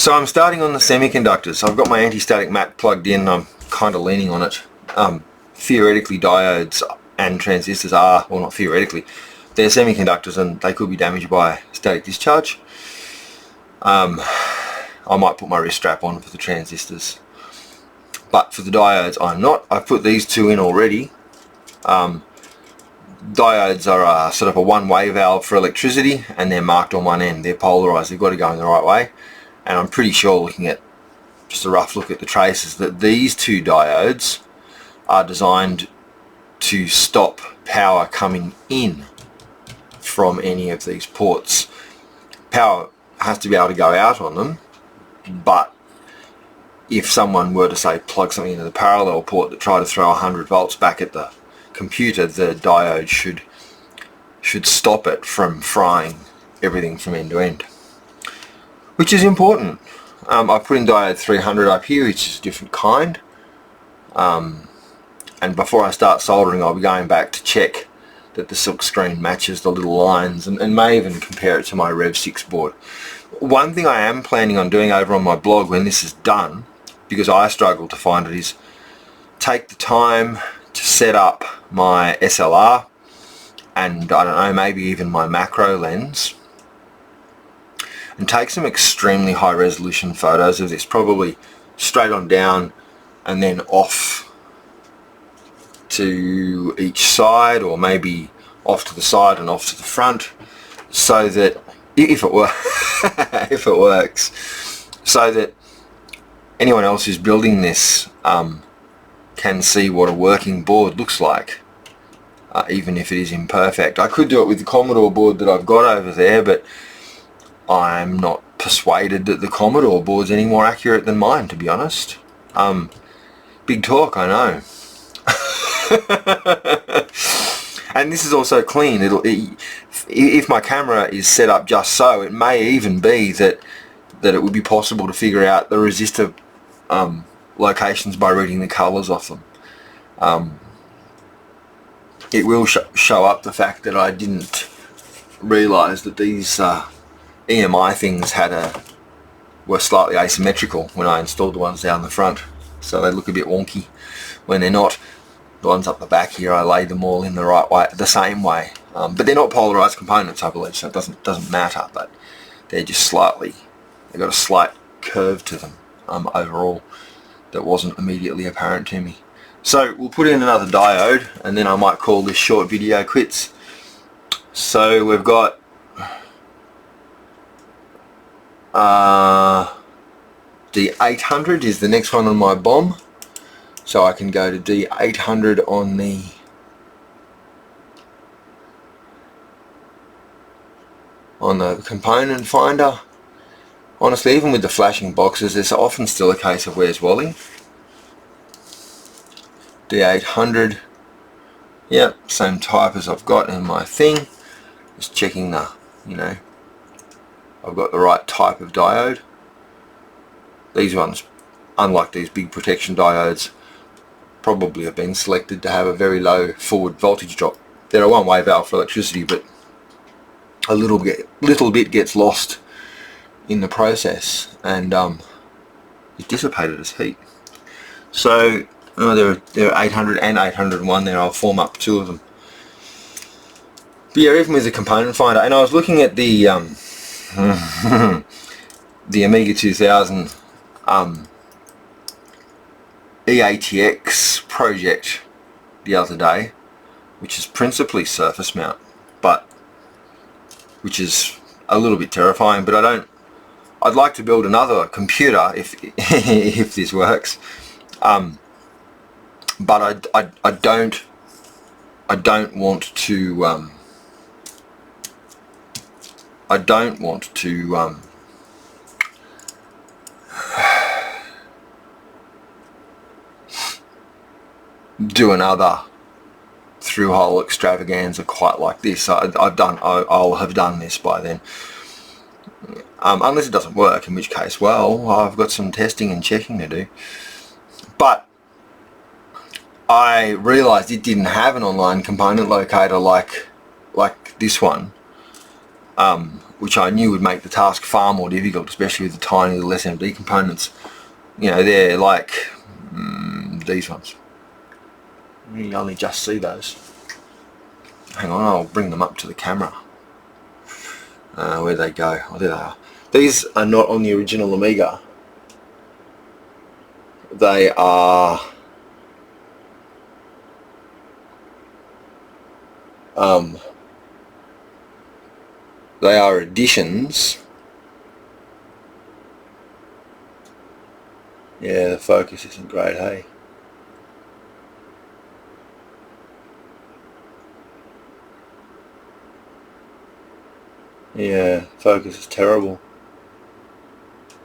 So I'm starting on the semiconductors. I've got my anti-static mat plugged in. I'm kind of leaning on it. Theoretically, diodes and transistors are, well, not theoretically, they're semiconductors and they could be damaged by static discharge. I might put my wrist strap on for the transistors, but for the diodes I'm not. I've put these two in already. Diodes are a, sort of a one-way valve for electricity, and they're marked on one end. They're polarized. They've got to go in the right way. And I'm pretty sure, looking at just a rough look at the traces, that these two diodes are designed to stop power coming in from any of these ports. Power has to be able to go out on them, but if someone were to, say, plug something into the parallel port that tried to throw 100 volts back at the computer, the diode should stop it from frying everything from end to end, which is important. I've put in diode 300 up here, which is a different kind, and before I start soldering I'll be going back to check that the silk screen matches the little lines, and may even compare it to my Rev 6 board. One thing I am planning on doing over on my blog when this is done, because I struggle to find it, is take the time to set up my SLR and, I don't know, maybe even my macro lens, and take some extremely high resolution photos of this, probably straight on down and then off to each side, or maybe off to the side and off to the front, so that if it works, so that anyone else who's building this can see what a working board looks like, even if it is imperfect. I could do it with the Commodore board that I've got over there, but I'm not persuaded that the Commodore board's any more accurate than mine, to be honest. Big talk, I know. And this is also clean. If my camera is set up just so, it may even be that it would be possible to figure out the resistor locations by reading the colours off them. It will show up the fact that I didn't realise that these EMI things were slightly asymmetrical when I installed the ones down the front, so they look a bit wonky when they're not. The ones up the back here, I laid them all in the right way, the same way, but they're not polarised components, I believe, so it doesn't matter. But they're just slightly, they've got a slight curve to them overall that wasn't immediately apparent to me. So we'll put in another diode, and then I might call this short video quits. So we've got D800 is the next one on my bomb, so I can go to D800 on the component finder. Honestly, even with the flashing boxes, there's often still a case of where's Wally. D800, yep, same type as I've got in my thing. Just checking the, I've got the right type of diode. These ones, unlike these big protection diodes, probably have been selected to have a very low forward voltage drop. They're a one-way valve for electricity, but a little bit gets lost in the process, and it dissipated as heat. So there are 800 and 801 there. I'll form up two of them. But yeah, even with the component finder, and I was looking at the the Amiga 2000 EATX project the other day, which is principally surface mount, but which is a little bit terrifying. But I'd like to build another computer if if this works, but I don't want to do another through-hole extravaganza quite like this. I'll have done this by then, unless it doesn't work, in which case, well, I've got some testing and checking to do. But I realised it didn't have an online component locator like this one, which I knew would make the task far more difficult, especially with the tiny little SMD components. You know, they're like these ones. You only just see those. Hang on, I'll bring them up to the camera. Where they go? Oh, there they are. These are not on the original Amiga. They are additions. Yeah, the focus isn't great, hey? Yeah, focus is terrible.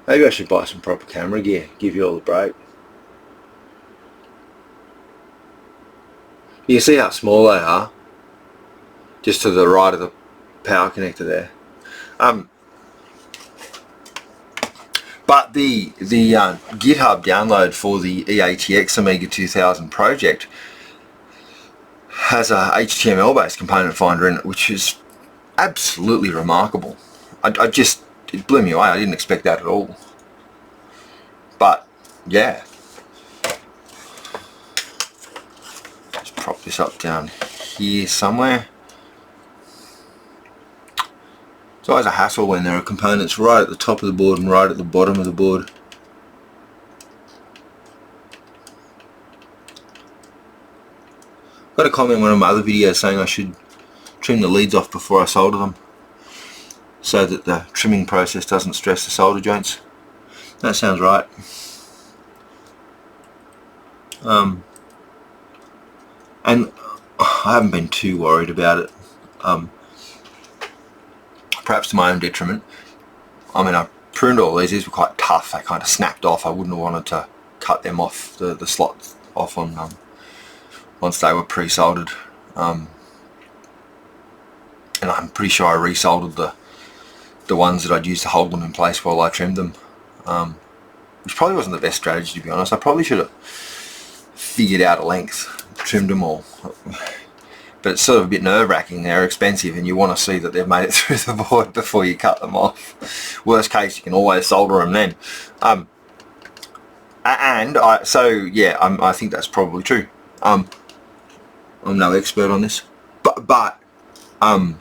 Maybe I should buy some proper camera gear, give you all a break. You see how small they are? Just to the right of the power connector there. But the GitHub download for the EATX Amiga 2000 project has a HTML based component finder in it, which is absolutely remarkable. It blew me away. I didn't expect that at all. But yeah, just prop this up down here somewhere. It's always a hassle when there are components right at the top of the board and right at the bottom of the board. Got a comment in one of my other videos saying I should trim the leads off before I solder them, so that the trimming process doesn't stress the solder joints. That sounds right. And I haven't been too worried about it. Perhaps to my own detriment. I mean, I pruned all these were quite tough. They kind of snapped off. I wouldn't have wanted to cut them off, the slots off on once they were pre-soldered. And I'm pretty sure I resoldered the ones that I'd used to hold them in place while I trimmed them. Which probably wasn't the best strategy, to be honest. I probably should have figured out a length, trimmed them all. But it's sort of a bit nerve-wracking. They're expensive and you want to see that they've made it through the board before you cut them off. Worst case, you can always solder them then. I think that's probably true. I'm no expert on this, but I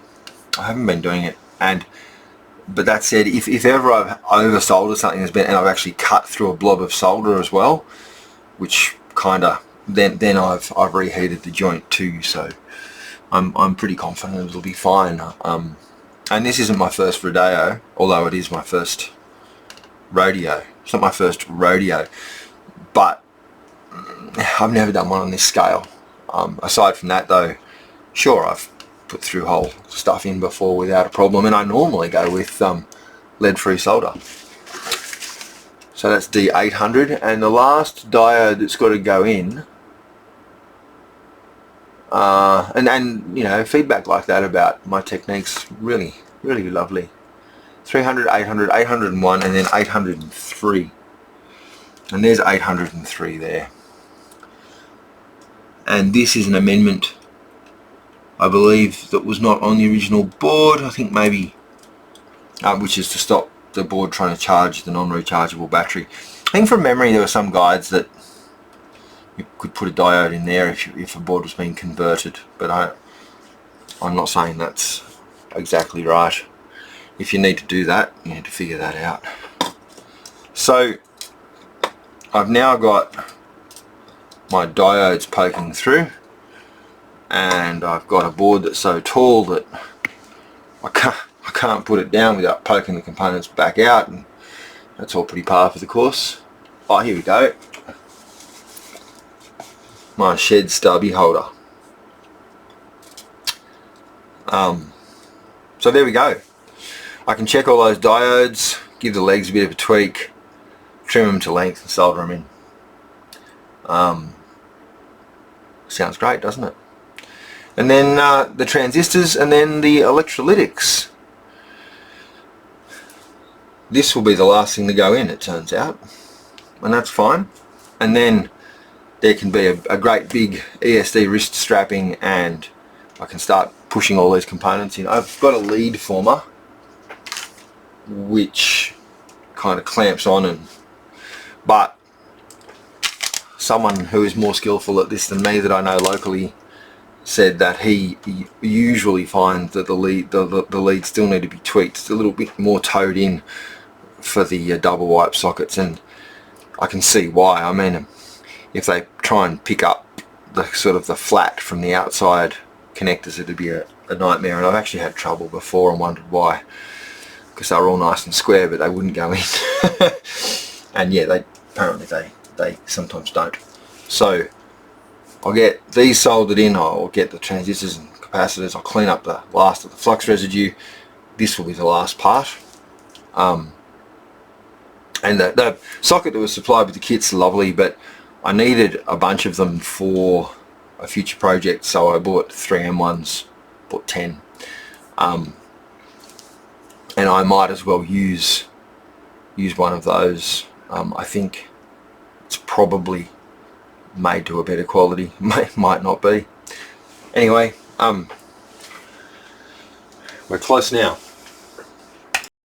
haven't been doing it. But that said, if ever I've over-soldered something and I've actually cut through a blob of solder as well, which kind of then I've reheated the joint too, so I'm pretty confident it'll be fine. And this isn't my first rodeo, although it is my first rodeo. It's not my first rodeo, but I've never done one on this scale. Aside from that though, sure, I've put through hole stuff in before without a problem, and I normally go with lead-free solder. So that's D800, and the last diode that's got to go in, and you know, feedback like that about my techniques, really lovely. 300, 800, 801, and then 803, and there's 803 there. And this is an amendment, I believe, that was not on the original board. I think maybe, which is to stop the board trying to charge the non-rechargeable battery. I think from memory there were some guides that you could put a diode in there if a board was being converted, but I'm not saying that's exactly right. If you need to do that, you need to figure that out. So I've now got my diodes poking through, and I've got a board that's so tall that I can't put it down without poking the components back out, and that's all pretty par for the course. Oh, here we go. My shed stubby holder. So there we go. I can check all those diodes, give the legs a bit of a tweak, trim them to length and solder them in. Sounds great, doesn't it? And then the transistors, and then the electrolytics. This will be the last thing to go in, it turns out, and that's fine. And then there can be a great big ESD wrist strapping, and I can start pushing all these components in. I've got a lead former, which kind of clamps on, and but someone who is more skillful at this than me that I know locally said that he usually finds that the leads still need to be tweaked. It's a little bit more towed in for the double wipe sockets, and I can see why. I mean, if they try and pick up the sort of the flat from the outside connectors, it'd be a nightmare, and I've actually had trouble before and wondered why, because they were all nice and square but they wouldn't go in. And yeah, apparently they sometimes don't. So I'll get these soldered in, I'll get the transistors and capacitors, I'll clean up the last of the flux residue. This will be the last part. And the socket that was supplied with the kit's lovely, but I needed a bunch of them for a future project, so I bought 3M ones, bought 10. And I might as well use one of those. I think it's probably made to a better quality, might not be. Anyway, we're close now.